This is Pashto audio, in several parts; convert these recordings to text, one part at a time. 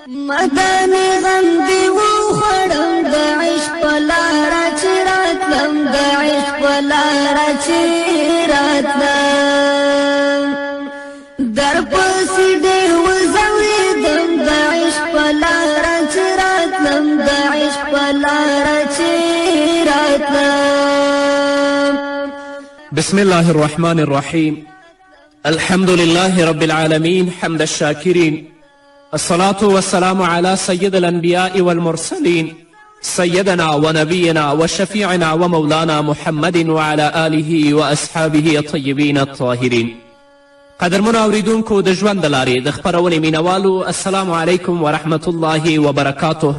مدني غم دی وخوړم د عشق په لاره چې راتلم د عشق په لاره چې راتلم درپسې ډېر وځورېدم د عشق په لاره چې راتلم د عشق په لاره چې راتلم. بسم الله الرحمن الرحيم. الحمد لله رب العالمين حمد الشاكرين، الصلاة والسلام على سيد الأنبياء والمرسلين سيدنا ونبينا وشفيعنا ومولانا محمد وعلى آله وأصحابه الطيبين الطاهرين. قدرمنو اوریدونکو د ژوند د لارې د خپرونې مینوالو، السلام علیکم ورحمت الله وبرکاته.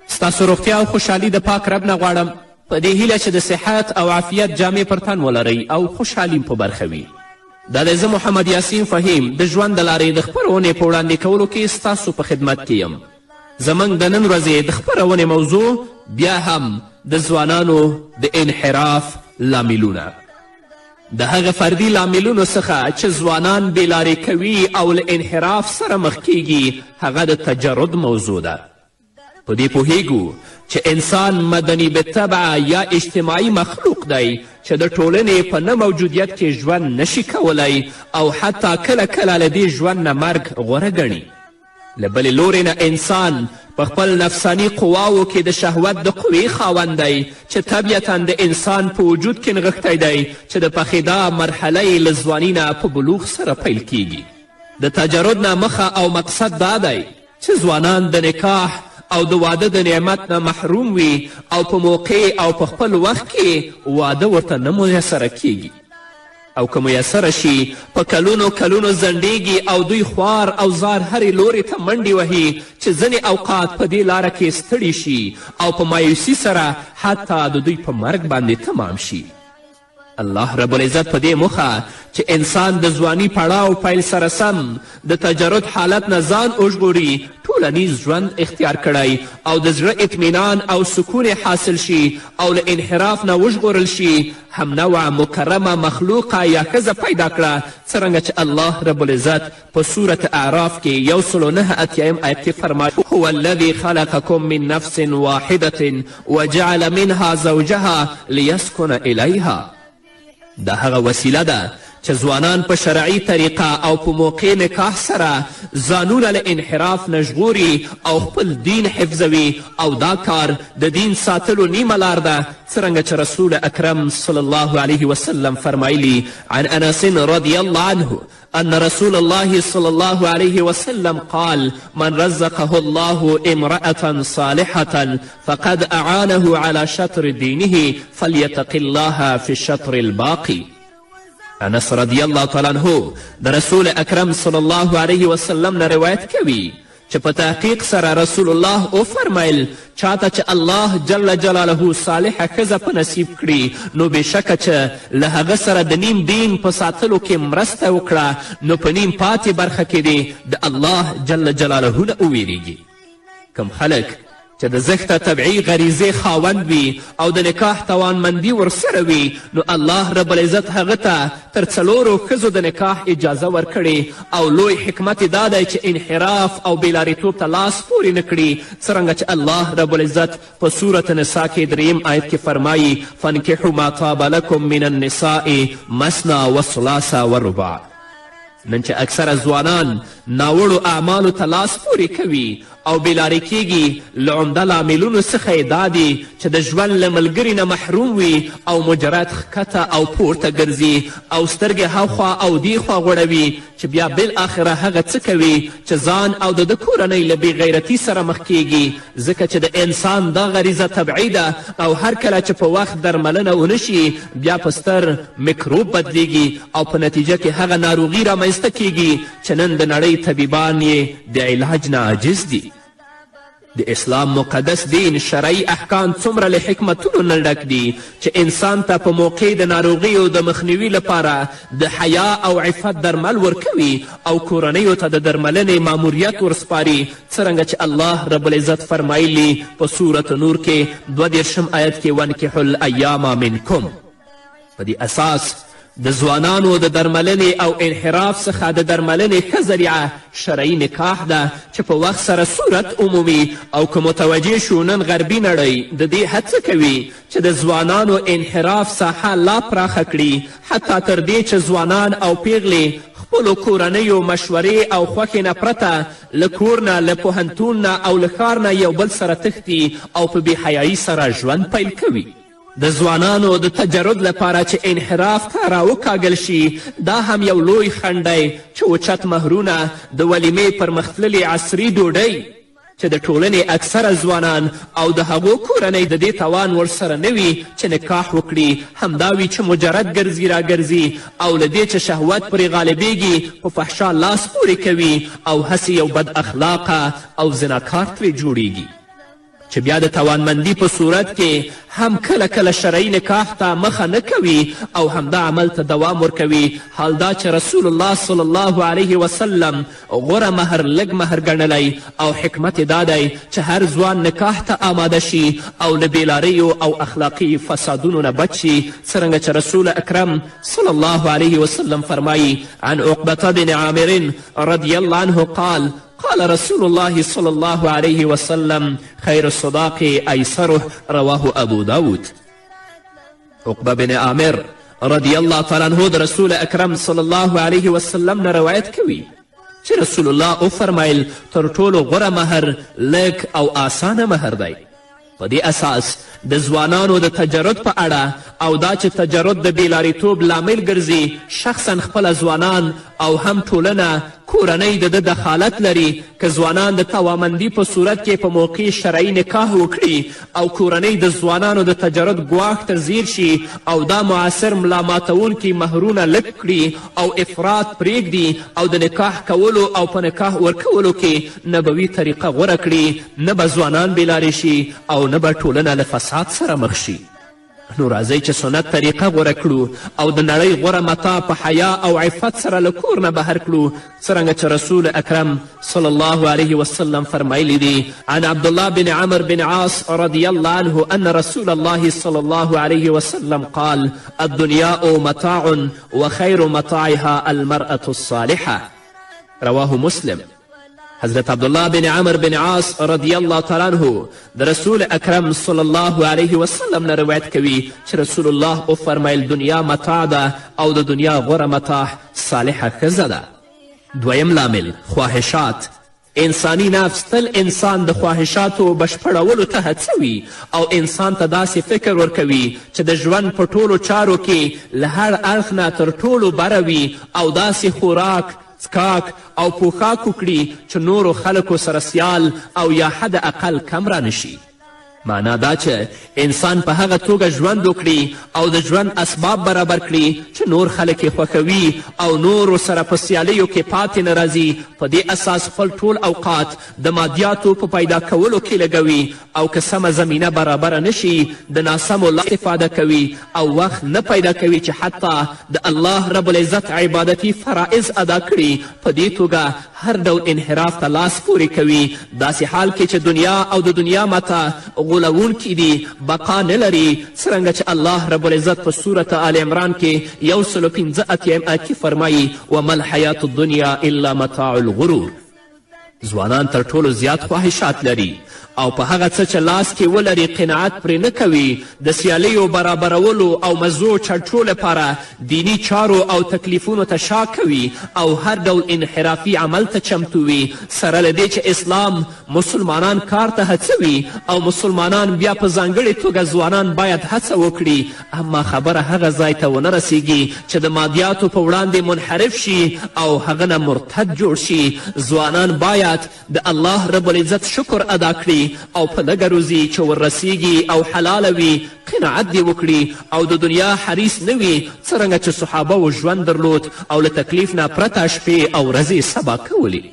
ستاسو روغتیا او خوشحالي د پاک رب نه غواړم په دې هیله چې د صحت او عافیت جامې پر تن ولرئ او خوشحالي په برخه وي. دا د زه محمد یاسین فهیم د ژوند د لارې د خپرونې په وړاندې کولو کې ستاسو په خدمت کې یم. زموږ د نن ورځې د خپرونې موضوع بیا هم د ځوانانو د انحراف لاملونه، د هغه فردي لاملونو څخه چې ځوانان بېلارې کوي او له انحراف سره مخ کیږي هغه د تجرد موضوع ده. په دې پوهیږو چې انسان مدني بالطبعه یا اجتماعي مخلوق دی چې د ټولنې په نه موجودیت کې ژوند نشي کولی او حتی کله کله له دې ژوند نه مرګ غوره ګڼي. له بلې لورې نه انسان په خپل نفساني قواو کې د شهوت د قوې خاوند دی چې طبیعتا د انسان په وجود کې نغښتی دی چې د پخېدا مرحله یې له ځواني نه په بلوغ سره پیل کیږي. د تجرد نه مخه او مقصد دا دی چې ځوانان د نکاح او د واده د نعمت نه محروم وي او په موقع او په خپل وخت کې واده ورته نه میسره کیږي، او که میسره شي په کلونو کلونو زنډیږي او دوی خوار او زار هرې لورې ته منډې وهي چې ځینې اوقات په دې لاره کې ستړي شي او په مایوسي سره حتی د دوی په مرګ باندې تمام شي. الله رب العزت په دې موخه چې انسان د ځواني پړاو پیل سره سم د تجرد حالت نه ځان وژغوري ټولنیز ژوند اختیار کړی او د زړه اطمینان او سکون حاصل شي او له انحراف نه وژغورل شي. هم نوع مکرمه مخلوقه یا ښځه پیدا کړه څرنګه چې الله رب العزت په سورة اعراف کې 109 آیت کې فرمایي: هو الذي خلقكم من نفس واحدة وجعل منها زوجها ليسكن إليها. دا هغه وسیله ده چې ځوانان په شرعي طریقه او په موقع نکاح سره ځانونه له انحراف نه ژغوري او خپل دین حفظوي، او دا کار د دین ساتلو نیمه لار ده څرنګه چې رسول اکرم صلی الله علیه وسلم فرمایلی: عن انس رضی الله عنه أن رسول الله صلى الله عليه وسلم قال: من رزقه الله امرأة صالحة فقد أعانه على شطر دينه فليتق الله في الشطر الباقي. انس رضی الله تعالی عنه د رسول اکرم صلی الله علیه وسلم نه روایت کوي چې په تحقیق سره رسول الله وفرمیل: چاته چې الله جل جلاله صالحه ښځه په نصیب کړي نو بېشکه چې له هغه سره د نیم دین په ساتلو کې مرسته وکړه نو په نیم پاتې برخه کې دې د الله جل جلاله نه وویریږي. کم خلک چې د زښته طبعي غریزې خاوند وي او د نکاح توانمندي ورسره وي نو الله رب العزت هغه ته تر 4 ښځو د نکاح اجازه ورکړې او لوی حکمت یې دا دی چې انحراف او بېلاریتوب ته لاس پورې نه کړي څرنګه چې الله رب العزت په سورة نساء کې 3 آیت کې فرمایي: فانکحوا ما طاب لکم من النساء مثنى وثلاث ورباع. نن چې اکثره ځوانان ناوړو اعمالو ته لاس پورې کوي او بېلارې کیږي له عمده لاملونو څخه یې دا دي چې د ژوند له ملګري نه محروم وي او مجرد ښکته او پورته ګرځي او سترګې هاخوا او دیخوا غوړوي چې بیا بالاخره هغه څه کوي چې ځان او د ده کورنۍ له بېغیرتي سره مخ کیږي، ځکه چې د انسان دا غریزه طبعي ده او هر کله چې په وخت درملنه ونشي بیا په ستر میکروب بدلیږي او په نتیجه کې هغه ناروغي رامنځته کیږي چې نن د نړۍ طبیبان یې د علاج نه عاجز دي. د اسلام مقدس دین شرعي احکام څومره له حکمتونو نه ډک دي چې انسان ته په موقع د ناروغیو د مخنیوي لپاره د حیا او عفت درمل ورکوي او کورنیو ته د درملنې ماموریت ورسپاري څرنګه چې الله رب العزت فرمایلی په سورة نور کې 22 آیت کې: وانکحوا الایام منکم. په دې اساس د ځوانانو د درملنې او انحراف څخه د درملنې ښه ذریعه شرعي نکاح ده چې په وخت سره صورت عمومي او که متوجه شو نن غربي نړۍ د دې هڅه کوي چې د ځوانانو انحراف ساحه لا پراخه کړي، حتی تر دې چې ځوانان او پیغلې خپلو کورنیو مشورې او خوښې نه پرته له کور نه، له پوهنتون نه او له ښار نه یو بل سره تښتي او په بېحیایي سره ژوند پیل کوي. د ځوانانو د تجرد لپاره چې انحراف ته راوکاږل شي، دا هم یو لوی خنډ دی چې اوچت مهرونه، د ولیمې پرمختللې عصري ډوډۍ چې د ټولنې اکثره ځوانان او د هغو کورنۍ د دې توان ورسره نه وي چې نکاح وکړي، همدا وي چې مجرد ګرځي راګرځي او له دې چې شهوت پرې غالبیږي په فحشا لاس پورې کوي او هسې یو بد اخلاقه او زناکار ترې جوړیږي، چې بیا د توانمندي په صورت کې هم کله کله شرعي نکاح ته مخه نه کوي او همدا عمل ته دوام ورکوي. حال دا چې رسول الله صلی الله علیه وسلم غوره مهر لږ مهر ګڼلی او حکمت دا دی چې هر ځوان نکاح ته آماده شي او له بېلاریو او اخلاقي فسادونو نه بچ شي، څرنګه چې رسول اکرم صلی الله علیه وسلم فرمایي عن عقبة بن عامر رضی الله عنه قال قال رسول الله صلى الله عليه وسلم خير الصداق أيسره رواه أبو داود. عقبة بن عامر رضی الله تعالی عنه د رسول اکرم صلی الله علیه وسلم نه روایت کوي چې رسول الله وفرمیل تر ټولو غوره مهر لږ او آسانه مهر دی. په دې اساس د ځوانانو د تجرد په اړه او دا چې تجرد د بېلاریتوب لامل ګرځي، شخصا خپله ځوانان او هم ټولنه کورنۍ د ده دخالت لري که ځوانان د توامندي په صورت کې په موقع شرعي نکاح وکړي او کورنۍ د ځوانانو د تجرد ګواښ ته ځیر شي او دا معاصر ملاماتونکي مهرونه لږ کړي او افراط پرېږدي او د نکاح کولو او په نکاح ورکولو کې نبوي طریقه غوره کړي، نه به ځوانان بېلارې شي او نه به ټولنه له فساد سره مخ شي. نو راځئ چې سنت طریقه غوره کړو او د نړۍ غوره متاع په حیا او عفت سره له کور نه بهر کړو، څرنګه چې رسول اکرم صلی الله علیه وسلم فرمایلی دی عن عبدالله بن عمر بن عاص رضی الله عنه ان رسول الله صلی الله علیه وسلم قال الدنيا متاع وخير متاعها المرأة الصالحة رواه مسلم. حضرت عبدالله بن عمر بن عاص رضی الله تعالی عنه د رسول اکرم صلی الله علیه وسلم نه روایت کوي چې رسول الله وفرمیل دنیا متاع ده او د دنیا غوره متاع صالحه ښځه ده. دویم لامل خواهشات. انسانی نفس تل انسان د خواهشاتو بشپړولو ته هڅوي او انسان ته داسې فکر ورکوي چې د ژوند په ټولو چارو کې له هر اړخ نه تر ټولو بره وي او داسې خوراک څکاک او پوښاک وکړي چې نورو خلکو سره سیال او یا حد اقل کم را نشي. معنا دا چې انسان په هغه توګه ژوند وکړي او د ژوند اسباب برابر کړي چې نور خلک یې خوښوي او نورو سره په سیالیو کې پاتې نه راځي. په دې اساس خپل ټول اوقات د مادیاتو په پیدا کولو کې لګوي او که سمه زمینه برابره نشي د ناسمو لارو استفاده کوي او وخت نه پیدا کوي چې حتی د الله رب العزت عبادتي فرائض ادا کړي. په دې توګه هر ډول انحراف ته لاس پورې کوي، داسې حال کې چې دنیا او د دنیا متاع غولونکي دي، بقا نه لري، څرنګه چې الله رب العزت په صورت آل عمران کې 115 آیت کې فرمایي وما الحیات الدنیا الا متاع الغرور. ځوانان تر ټولو زیات خواهشات لري او په هغه څه چې لاس کې ولري قناعت پرې نه کوي. د سیالیو برابرولو او مزو چټو لپاره دینی چارو او تکلیفونو ته شا کوي او هر ډول انحرافي عمل ته چمتو وي، سره له دې چې اسلام مسلمانان کار ته هڅوي او مسلمانان بیا په ځانګړې توګه ځوانان باید هڅه وکړي. اما خبره هغه ځای ته ونه رسیږي چې د مادیاتو په وړاندې منحرف شي او هغه نه مرتد جوړ شي. ځوانان باید د الله رب العزت شکر ادا کړي او په لږه روزي چې وررسیږي او حلاله وي قناعت دې وکړي او د دنیا حریص نه وي، څرنګه چې صحابه و ژوند درلود او له تکلیف نه پرته شپې او ورځې سبا کولې.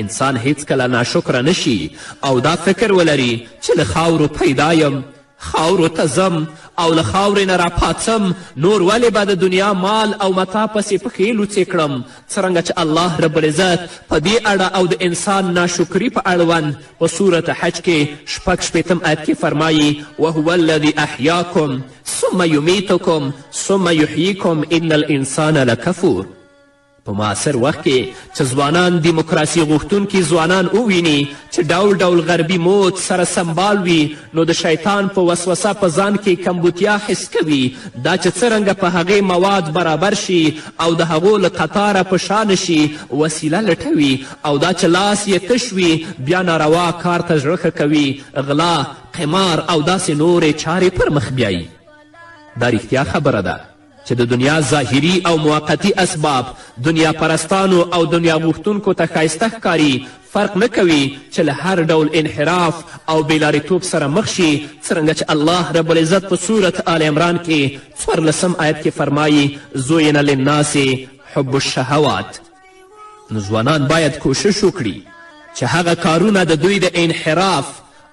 انسان هیڅکله ناشکره نشي او دا فکر ولري چې له خاورو پیدا یم خاورو ته ځم او له خاورې نه راپاڅم، نور ولې به د دنیا مال او متا پسې پښې لوڅې کړم. څرنګه چې الله رب العزت په دې اړه او د انسان ناشکري په اړوند په صورت حج کې 66 آیت کې فرمایي وهو الذي احیاکم ثم یمیتکم ثم یحییکم ان الانسان لکفور. په معاصر وخت کې چې ځوانان دیموکراسي غوښتونکي ځوانان وویني چې ډول ډول غربي مود سره سمبال وي، نو د شیطان په وسوسه په ځان کې کمبودتیا حس کوي دا چې څرنګه په هغې مواد برابر شي او د هغو له قطاره په شا نشي، وسیله لټوي او دا چې لاس یې تش وي بیا ناروا کار ته زړه ښه کوي، غلا، قمار او داسې نورې چارې پر مخ بیایي. دا رښتیا خبره ده چې د دنیا ظاهري او موقتي اسباب دنیا پرستانو او دنیا غوښتونکو ته ښایسته ښکاري، فرق نه کوي چې له هر ډول انحراف او بېلاریتوب سره مخ شي، څرنګه چې الله رب العزت په صورت آل عمران کې 14 آیت کې فرمایي زوین للناس حب الشهوات. نو ځوانان باید کوشش وکړي چې هغه کارونه د دوی د انحراف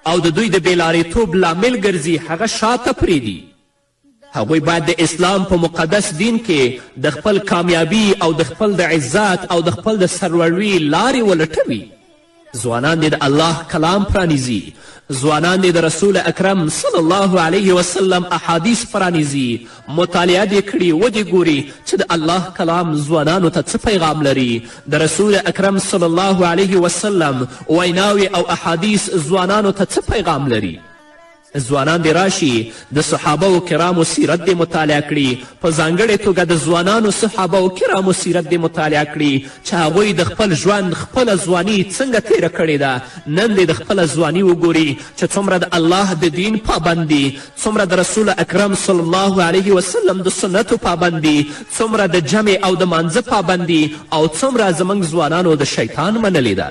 او د دوی د بېلاریتوب لامل ګرځي هغه شاته پرېږدي. هغوی باید د اسلام په مقدس دین کې د خپل کامیابی او د خپل د عزت او د خپل د سرلوړي لارې ولټوي. ځوانان دې د الله کلام پرانیزي، ځوانان دې د رسول اکرم صلی الله علیه وسلم احادیث پرانیزي، مطالعه دې کړي ودې ګوري چې د الله کلام ځوانانو ته څه پیغام لري، د رسول اکرم صلی الله علیه وسلم ویناوې او احادیث ځوانانو ته څه پیغام لري. ځوانان دې راشي د صحابه و کرامو سیرت دې مطالعه کړي، په ځانګړې توګه د ځوانانو صحابه و کرامو سیرت دې مطالعه کړي چې هغوی د خپل ژوند خپله ځواني څنګه تیره کړې ده. نن دې د خپله ځواني وګوري چې څومره د الله د دین پابند دي، څومره د رسول اکرم صلی الله علیه وسلم د سنتو پابند دي، څومره د جمع او د مانځه پابند دي او څومره زموږ ځوانانو د شیطان منلې ده.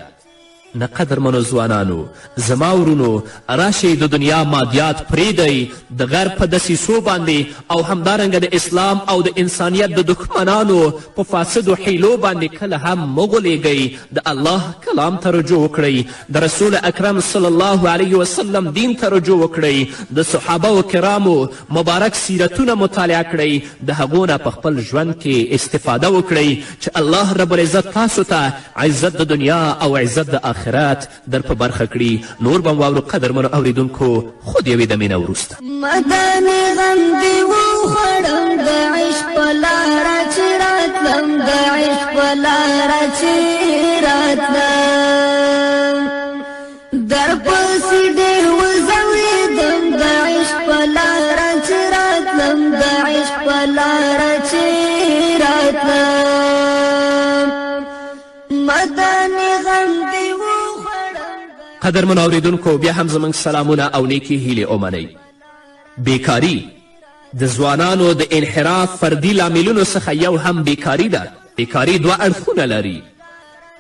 نه قدرمنو ځوانانو، زما ورونو، راشئ د دنیا مادیات پرېږدئ، د غرب په دسیسو باندې او همدارنګه د اسلام او د انسانیت د دښمنانو په فاسدو حیلو باندې کله هم مه غولېږئ. د الله کلام ته رجوع وکړئ، د رسول اکرم صلی الله علیه وسلم دین ته رجوع وکړئ، د صحابه و کرامو مبارک سیرتونه مطالعه کړئ، د هغو نه په خپل ژوند کې استفاده وکړئ چې الله رب العزت تاسو ته عزت د دنیا او عزت د آخرت در په برخه کړي. نور به واورو قدرمنو اوریدونکو خو د یوې دمې نه وروسته. مدني غم دې وخوړم د عشق په لاره چې راتلم، د عشق په لاره چې راتلم، در پسې ډېر وځلېدم، د عشق په لاره چې راتلم، د عشق په لاره چې راتلم، مدني غم دې قدرمنو اوریدونکو بیا هم زموږ سلامونه او نیکې هیلې ومنئ. بیکاري د ځوانانو د انحراف فردي لاملونو څخه یو هم بیکاري ده. بیکاري دوه اړخونه لري،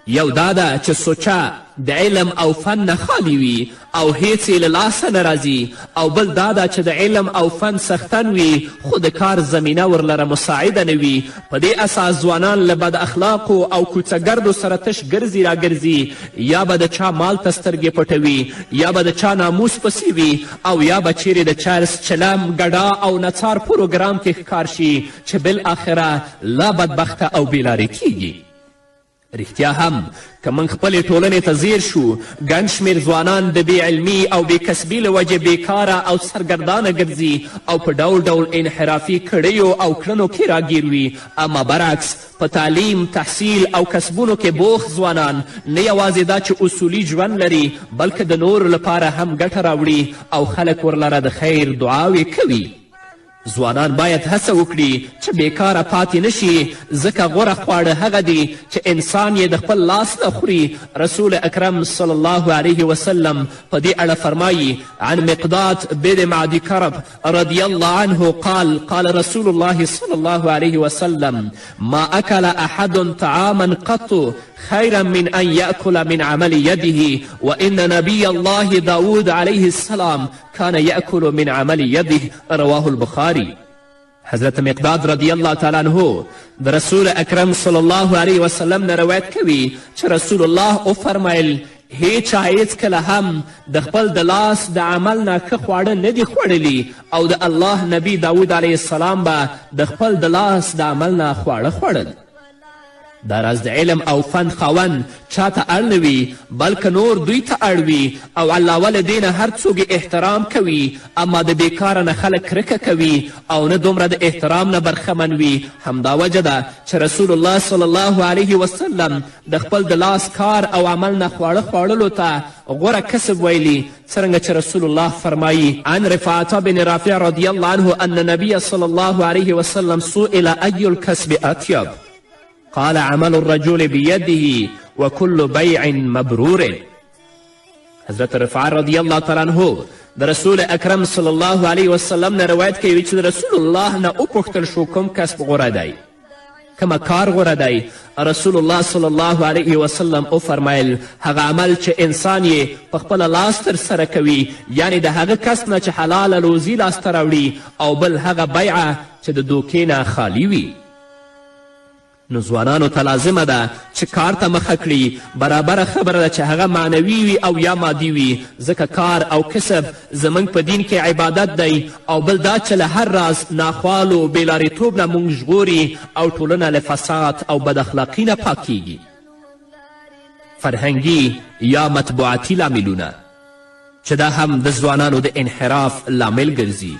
یو دا ده چې سوچه د علم او فن نه خالی وي او هیڅ یې له لاسه نه راځي، او بل دا ده چې د علم او فن څښتن وي خو د کار زمینه ورلره مساعده نه وي. په دې اساس ځوانان له بد اخلاقو او کوڅهګردو سره تش ګرځي راګرځي، یا به د چا مال ته سترګې پټوي، یا به د چا ناموس پسې وي، او یا به چیرې د چرس، چلم، ګډا او نڅار پروګرام کې ښکار شي چې بالاخره لا بدبخته او بېلارې کیږي. رښتیا هم که موږ خپلې ټولنې ته ځیر شو، ګڼ شمېر ځوانان د بې علمي او بې کسبي له وجې بېکاره او سرګردانه ګرځي او په ډول ډول انحرافي کړیو او کړنو کې راګیر وي. اما برعکس په تعلیم، تحصیل او کسبونو کې بوخت ځوانان نه یوازې دا چې اصولي ژوند لري بلکې د نورو لپاره هم ګټه راوړي او خلک ورلره د خیر دعاوې کوي. ځوانان باید هڅه وکړي چې بیکاره پاتې نشي، ځکه غوره خواړه هغه دي چې انسان یې د خپل لاس نه خوري. رسول اکرم صلی الله علیه وسلم په دې اړه فرمایي عن مقداد بن معدي کرب رضی الله عنه قال قال رسول الله صلی الله علیه وسلم ما اکل احد طعاما قط خيرا من أن يأكل من عمل يده وإن نبي الله داود عليه السلام كان يأكل من عمل يده رواه البخاري. حضرت مقداد رضی الله تعالی عنه د رسول اکرم صلی الله علیه وسلم نه روایت کوي چې رسول الله وفرمیل هیچا هیڅکله هم د خپل د لاس د عمل نه ښه خواړه نه دي خوړلي او د الله نبی داود علیه السلام به د خپل د لاس د عمل نه خواړه خوړل. دا راز د علم او فن خاوند چاته اړ نه وي بلکې نور دوی ته اړ وي او علاوه له دې نه هر څوک احترام کوي اما د بیکاره نه خلک کرکه کوي او نه دومره د احترام نه برخمن وي. همدا وجه ده چې رسول الله صلی الله علیه وسلم د خپل د لاس کار او عمل نه خواړه خوړلو ته غوره کسب ویلي، څرنګه چې رسول الله فرمایي عن رفاعة بن رافع رضی الله عنه ان نبی صلی الله علیه وسلم سئل ای الکسب اطیب قال عمل الرجل بيده وكل بيع مبرور. حضرت رفاعه رضی الله تعالی عنه د رسول اکرم صلی الله علیه وسلم نه روایت کوي چې د رسول الله نه وپوښتل شو کوم کسب غوره دی، کومه کار غوره دی؟ رسول الله صلی الله علیه وسلم وفرمیل هغه عمل چې انسان یې په خپله لاس ترسره کوي، یعنی د هغه کس نه چې حلاله روزي لاسته راوړي، او بل هغه بیعه چې د دوکې نه خالی وي. نو ځوانانو ته لازمه ده چې کار ته مخه کړي. برابره خبره ده چې هغه معنوي وي او یا مادي وي، ځکه کار او کسب زموږ په دین کې عبادت دی، او بل دا چې له هر راز ناخوالو بېلارېتوب نه موږ ژغوري او ټولنه له فساد او بد اخلاقي نه پاکیږي. فرهنګي یا مطبوعاتي لاملونه چې دا هم د ځوانانو د انحراف لامل ګرځي.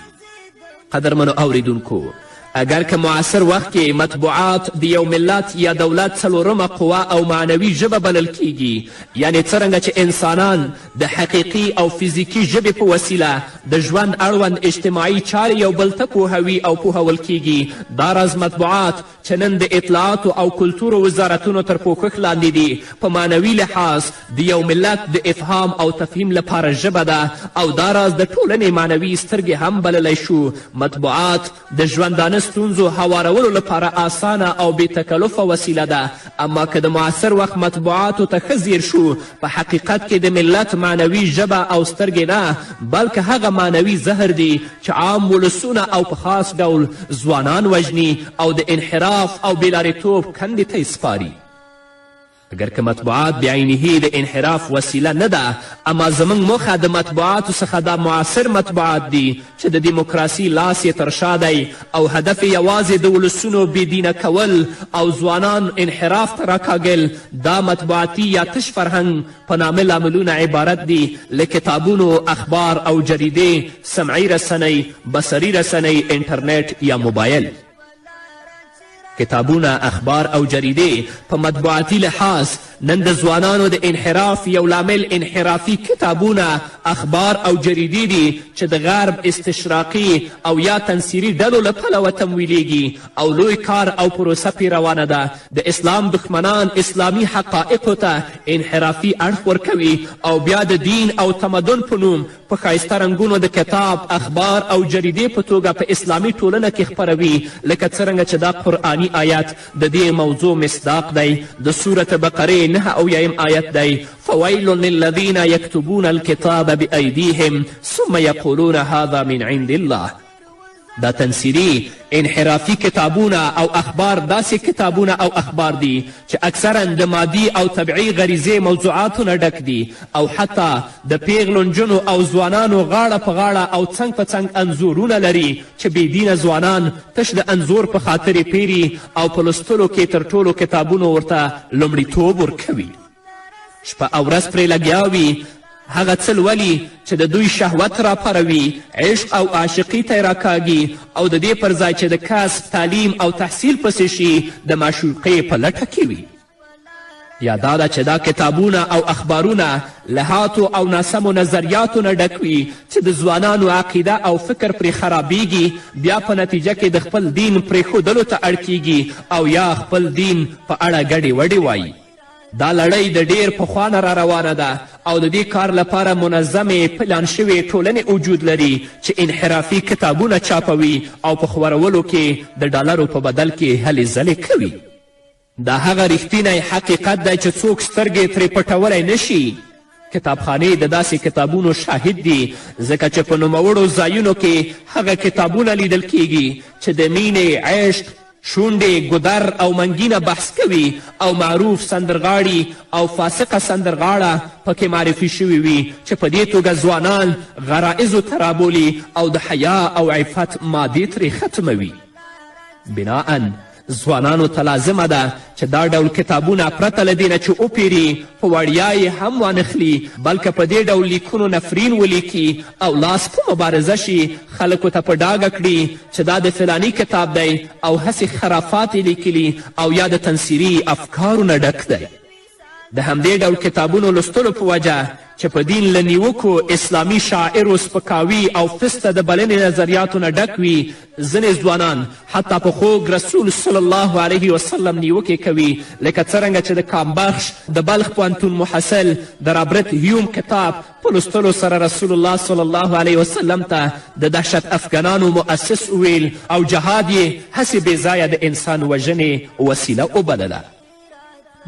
قدرمنو اوریدونکو، اگر که معاصر وخت کې مطبوعات د یو ملت یا دولت څلورمه قوه او معنوي ژبه بلل کیږي، یعنی څرنګه چې انسانان د حقیقي او فیزیکي ژبې په وسیله د ژوند اړوند اجتماعي چارې یو بل ته پوهوي او پوهول کیږي. دا راز مطبوعات چې نن د اطلاعاتو او کلتورو وزارتونو تر پوښښ لاندې دي، په معنوي لحاظ د یو ملت د افهام او تفهیم لپاره ژبه ده، او دا راز د ټولنې معنوي سترګې هم بللی شو. مطبوعات د ژوندانه ستونزو هوارولو لپاره آسانه او بې تکلفه وسیله ده، اما که د معاصر وخت مطبوعاتو ته ښه ځیر شو، په حقیقت کې د ملت معنوي ژبه او سترګې نه بلکې هغه معنوي زهر دی چې عام ولسونه او په خاص ډول ځوانان وژني او د انحراف او بېلارېتوب کندې ته یې سپاري. اگر که مطبوعات بعینه د انحراف وسیله نه ده، اما زموږ موخه د مطبوعاتو څخه دا معاصر مطبوعات دي چې د دیموکراسي لاس یې تر شا دی او هدف یې یوازې د ولسونو بېدینه کول او ځوانان انحراف ته راکاږل. دا مطبوعاتي یا تش فرهنګ په نامه لاملونه عبارت دي له کتابونو، اخبار او جریدې، سمعي رسنۍ، بصري رسنۍ، انټرنیټ یا موبایل. کتابونه، اخبار او جریدې په مطبوعاتي لحاظ نن د ځوانانو د انحراف یو لامل انحرافي کتابونه، اخبار او جریدې دي چې د غرب استشراقي او یا تنصیري ډلو له پلوه تمویلیږي او لوی کار او پروسه پرې روانه ده. د اسلام دښمنان اسلامي حقایقو ته انحرافي اړخ ورکوي او بیا د دین او تمدن په نوم په ښایسته رنګونو د کتاب، اخبار او جریدې په توګه په اسلامي ټولنه کې خپروي، لکه څرنګه چې دا قرآني آیت د دې موضوع مصداق دی. د سورة بقرې 9 آیت دی: فویل للذین یکتبون الکتاب بأیدیهم ثم یقولون هذا من عند الله. دا تنصیري انحرافي کتابونه او اخبار داسې کتابونه او اخبار دي چې اکثرا د مادي او طبعي غریزې موضوعاتو نه ډک دي، او حتی د پیغلو نجونو او ځوانانو غاړه په غاړه او څنګ په څنګ انځورونه لري چې بېدینه ځوانان تش د انځور په خاطر یې پیري او په لوستلو کې تر ټولو کتابونو ورته لومړیتوب ورکوي. شپه او ورځ پرې لګیا وي، هغه څه لولي چې د دوی شهوت راپاروي، عشق او عاشقي ته یې راکاږي، او د دې پر ځای چې د کسب، تعلیم او تحصیل پسې شي د معشوقۍ په لټه کې وي. یا دا ده چې دا کتابونه او اخبارونه له هاتو او ناسمو نظریاتو نه ډک وي چې د ځوانانو عقیده او فکر پرې خرابیږي، بیا په نتیجه کې د خپل دین پرېښودلو ته اړ کیږي او یا خپل دین په اړه ګډې وډې وایي. دا لړۍ د ډیر پخوا نه را روانه ده او د دې کار لپاره منظمې پلان شوې ټولنې وجود لري چې انحرافي کتابونه چاپوي او په خپرولو کې د ډالرو په بدل کې هلې ځلې کوي. دا هغه رښتینی حقیقت دی چې څوک سترګې ترې پټولی نشي. کتابخانې د داسې کتابونو شاهد دي، ځکه چې په نوموړو ځایونو کې هغه کتابونه لیدل کیږي چې د مینې، عشق، شونډې ګودر او منګینه بحث کوي او معروف سندرغاړي او فاسقه سندرغاړه پکې معرفي شوي وي چې په دې توګه ځوانان غرائزو ته رابولي او د حیا او عفت مادې ترې ختموي. بناءً ځوانانو ته لازمه ده چې دا ډول کتابونه پرته له دې نه چې وپیري په وړیا یې هم وانخلي بلکې په دې ډول لیکونو نفرین ولیکي او لاس په مبارزه شي خلکو ته په ډاګه کړي چې دا د فلاني کتاب دی او هسې خرافات یې لیکلي او یا د تنصیري افکارو نه ډک دی. د همدې ډول کتابونو لوستلو په وجه چې په دین له نیوکو اسلامي شاعرو سپکاوي او فسته د بلنې نظریاتو نه ډک وي ځینې ځوانان حتی په خوږ رسول صلی الله علیه وسلم نیوکې کوي لکه څرنګه چې د کامبخش د بلخ پوهنتون محصل د رابرت هیوم کتاب په لوستلو سره رسول الله صلی الله علیه وسلم ته د دهشت افغانانو مؤسس وویل او جهاد یې هسې بېځایه د انسان وژنې وسیله وبلله.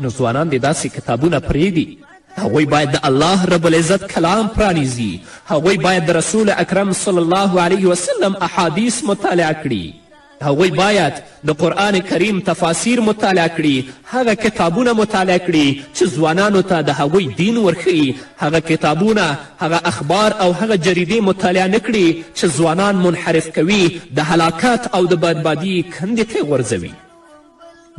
نو ځوانان دې داسې کتابونه پرېږدي. هغوی باید د الله رب العزت کلام پرانیزي. هغوی باید د رسول اکرم صلی الله علیه وسلم احادیث مطالعه کړي. هغوی باید د قرآن کریم تفاسیر مطالعه کړي. هغه کتابونه مطالعه کړي چې ځوانانو ته د هغوی دین ورښیي. هغه کتابونه، هغه اخبار او هغه جریدې مطالعه نه کړي چې ځوانان منحرف کوي، د هلاکت او د بربادي کندې ته غورځوي.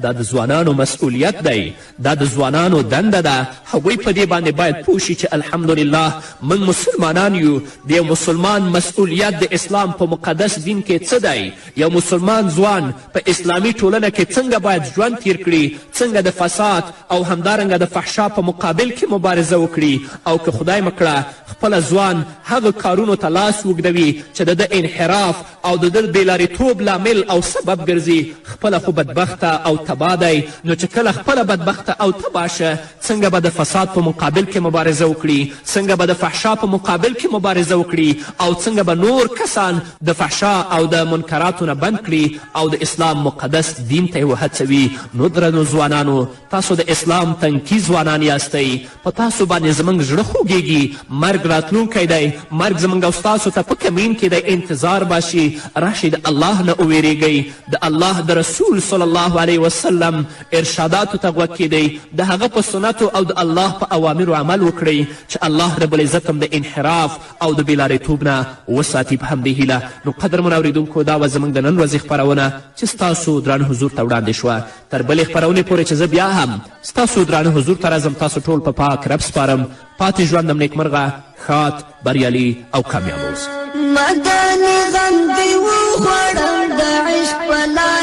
دا د ځوانانو مسئولیت دی، دا د ځوانانو دنده ده. هغوی په دې باندې باید پوه شي چې الحمدلله موږ مسلمانان یو. د یو مسلمان مسئولیت د اسلام په مقدس دین کې څه دی. یو مسلمان ځوان په اسلامي ټولنه کې څنګه باید ژوند تیر کړي، څنګه د فساد او همدارنګه د فحشا په مقابل کې مبارزه وکړي او که خدای مکړه خپله ځوان هغه کارونو ته لاس وږدوي چې د ده انحراف او د ده بېلارېتوب لامل او سبب ګرځي، خپله خو بدبخته او تباه دی. نو چې کله خپله بدبخته او تباه شه څنګه به د فساد په مقابل کې مبارزه وکړي، څنګه به د فحشا په مقابل کې مبارزه وکړي او څنګه به نور کسان د فحشا او د منکراتو نه بند کړي او د اسلام مقدس دین ته یې وهڅوي. نو درنو ځوانانو، تاسو د اسلام تنکي ځوانان یاستئ. په تاسو باندې زموږ زړه خوږیږي. مرګ راتلونکی دی. مرګ زموږ او ستاسو ته په کمین کې دی. انتظار باشي. راشئ د الله نه وویرېږئ. د الله د رسول صلی الله علیه وسلم ارشاداتو ته غوږ کیدئ. د هغه په سنتو او د الله په اوامرو عمل وکړئ چې الله رب العزت هم د انحراف او د بېلارېتوب نه وساتي. په همدې هیله نو قدرمنو اورېدونکو، دا وه زموږ د نن ورځې خپرونه چې ستاسو درانه حضور ته وړاندې شوه. تر بلې خپرونې پورې چې زه بیا هم ستاسو درانه حضور ته راځم، تاسو ټول په پاک رب سپارم. پاتې ژوندم نیکمرغه، ښاد، بریالي او کامیاب اوسئ. مدني غم دې وخوړم د عشق په لار